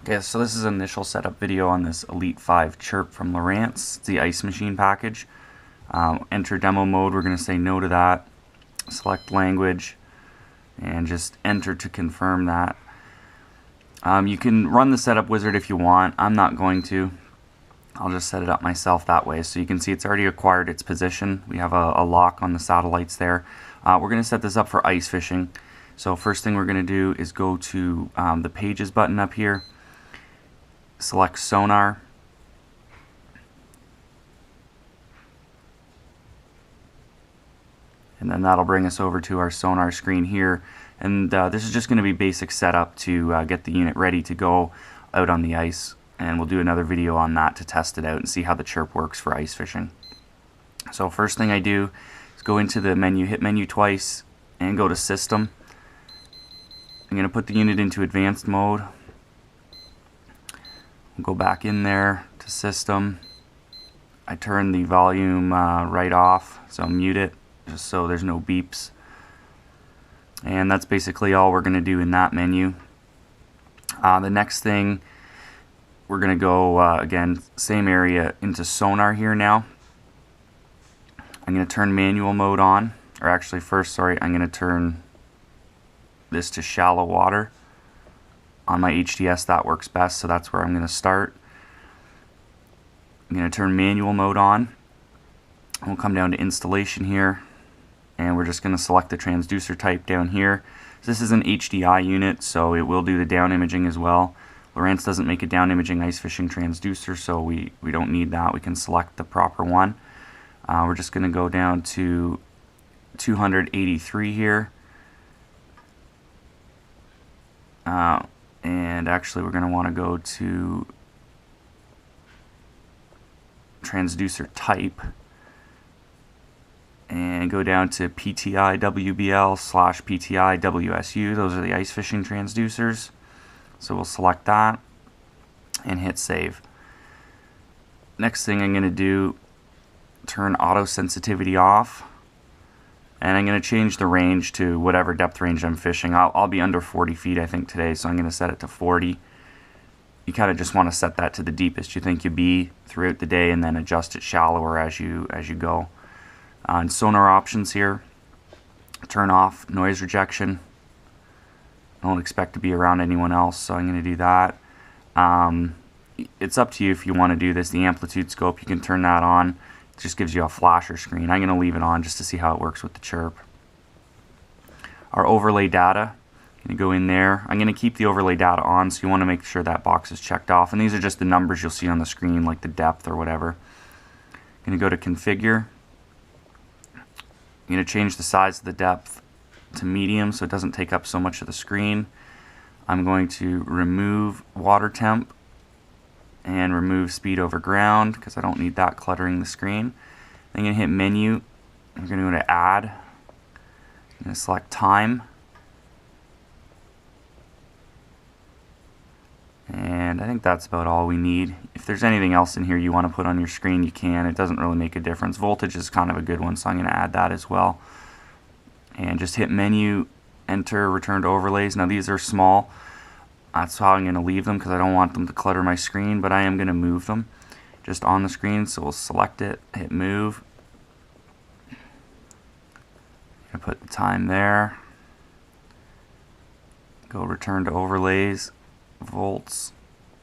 Okay, so this is an initial setup video on this Elite 5 CHIRP from Lowrance. It's the ice machine package. Enter demo mode, we're going to say no to that. Select language and just enter to confirm that. You can run the setup wizard if you want. I'm not going to. I'll just set it up myself that way. So you can see it's already acquired its position. We have a lock on the satellites there. We're going to set this up for ice fishing. So first thing we're going to do is go to the Pages button up here. Select Sonar. And then that'll bring us over to our Sonar screen here. And this is just going to be basic setup to get the unit ready to go out on the ice. And we'll do another video on that to test it out and see how the CHIRP works for ice fishing. So first thing I do is go into the menu, hit menu twice, and go to System. I'm going to put the unit into advanced mode. Go back in there to System. I turn the volume right off, so mute it just so there's no beeps. And that's basically all we're going to do in that menu. The next thing, we're going to go again, same area, into Sonar here now. I'm going to turn manual mode on, or actually first, sorry, I'm going to turn this to shallow water. On my HDS that works best, so that's where I'm going to start. I'm going to turn manual mode on. We'll come down to installation here, and we're just going to select the transducer type down here. This is an HDI unit, so it will do the down imaging as well. Lowrance doesn't make a down imaging ice fishing transducer, so we don't need that. We can select the proper one. We're just going to go down to 283 here. And actually we're going to want to go to transducer type and go down to PTI WBL / PTI WSU. Those are the ice fishing transducers. So we'll select that and hit save. Next thing I'm going to do, turn auto sensitivity off. And I'm going to change the range to whatever depth range I'm fishing. I'll be under 40 feet I think today, so I'm going to set it to 40. You kind of just want to set that to the deepest you think you'll be throughout the day and then adjust it shallower as you go. On sonar options here, turn off noise rejection. I don't expect to be around anyone else, so I'm going to do that. It's up to you if you want to do this. The amplitude scope, you can turn that on. Just gives you a flasher screen. I'm going to leave it on just to see how it works with the CHIRP. Our overlay data, I'm going to go in there. I'm going to keep the overlay data on, so you want to make sure that box is checked off. And these are just the numbers you'll see on the screen, like the depth or whatever. I'm going to go to configure. I'm going to change the size of the depth to medium so it doesn't take up so much of the screen. I'm going to remove water temp and remove speed over ground because I don't need that cluttering the screen. I'm going to hit menu. I'm going to go to add. I'm going to select time. And I think that's about all we need. If there's anything else in here you want to put on your screen, you can. It doesn't really make a difference. Voltage is kind of a good one, so I'm going to add that as well. And just hit menu, enter, return to overlays. Now these are small. That's how I'm going to leave them because I don't want them to clutter my screen, but I am going to move them just on the screen. So we'll select it, hit move. I'm going to put the time there. Go return to overlays, volts,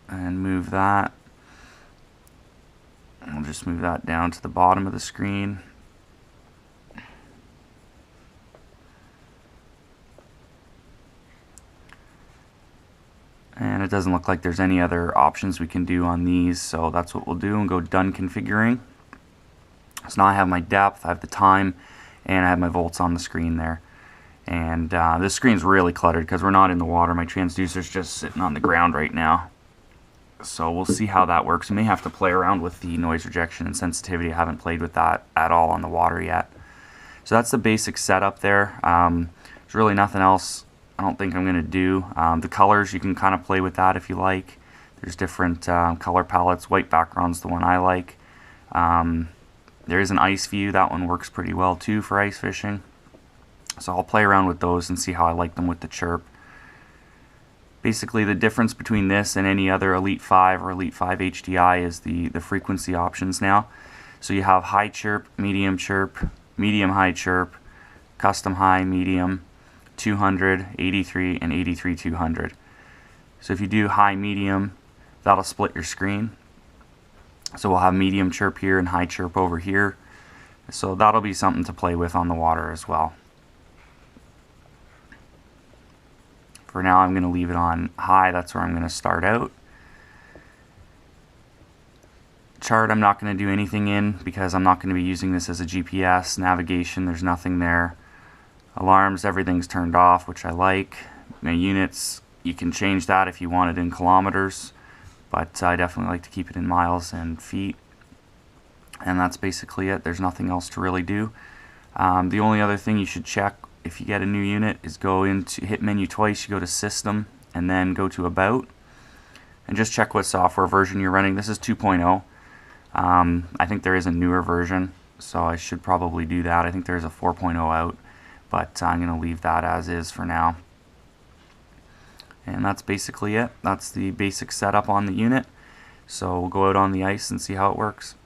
and move that. I'll just move that down to the bottom of the screen. And it doesn't look like there's any other options we can do on these, so that's what we'll do and go done configuring. So now I have my depth, I have the time, and I have my volts on the screen there. And this screen's really cluttered because we're not in the water. My transducer's just sitting on the ground right now. So we'll see how that works. We may have to play around with the noise rejection and sensitivity. I haven't played with that at all on the water yet. So that's the basic setup there. There's really nothing else I don't think I'm going to do. The colors, you can kind of play with that if you like. There's different color palettes. White background's the one I like. There is an ice view. That one works pretty well too for ice fishing. So I'll play around with those and see how I like them with the CHIRP. Basically, the difference between this and any other Elite 5 or Elite 5 HDI is the frequency options now. So you have high chirp, medium high chirp, custom high, medium, 200, 83, and 83 200. So if you do high medium, that'll split your screen. So we'll have medium chirp here and high chirp over here. So that'll be something to play with on the water as well. For now, I'm going to leave it on high. That's where I'm going to start out. Chart, I'm not going to do anything in because I'm not going to be using this as a GPS. Navigation, there's nothing there. Alarms, everything's turned off, which I like. My units, you can change that if you want it in kilometers, but I definitely like to keep it in miles and feet. And that's basically it. There's nothing else to really do. The only other thing you should check if you get a new unit is go into hit menu twice, you go to System, and then go to About, and just check what software version you're running. This is 2.0. I think there is a newer version, so I should probably do that. I think there's a 4.0 out, but I'm going to leave that as is for now. And that's basically it. That's the basic setup on the unit. So we'll go out on the ice and see how it works.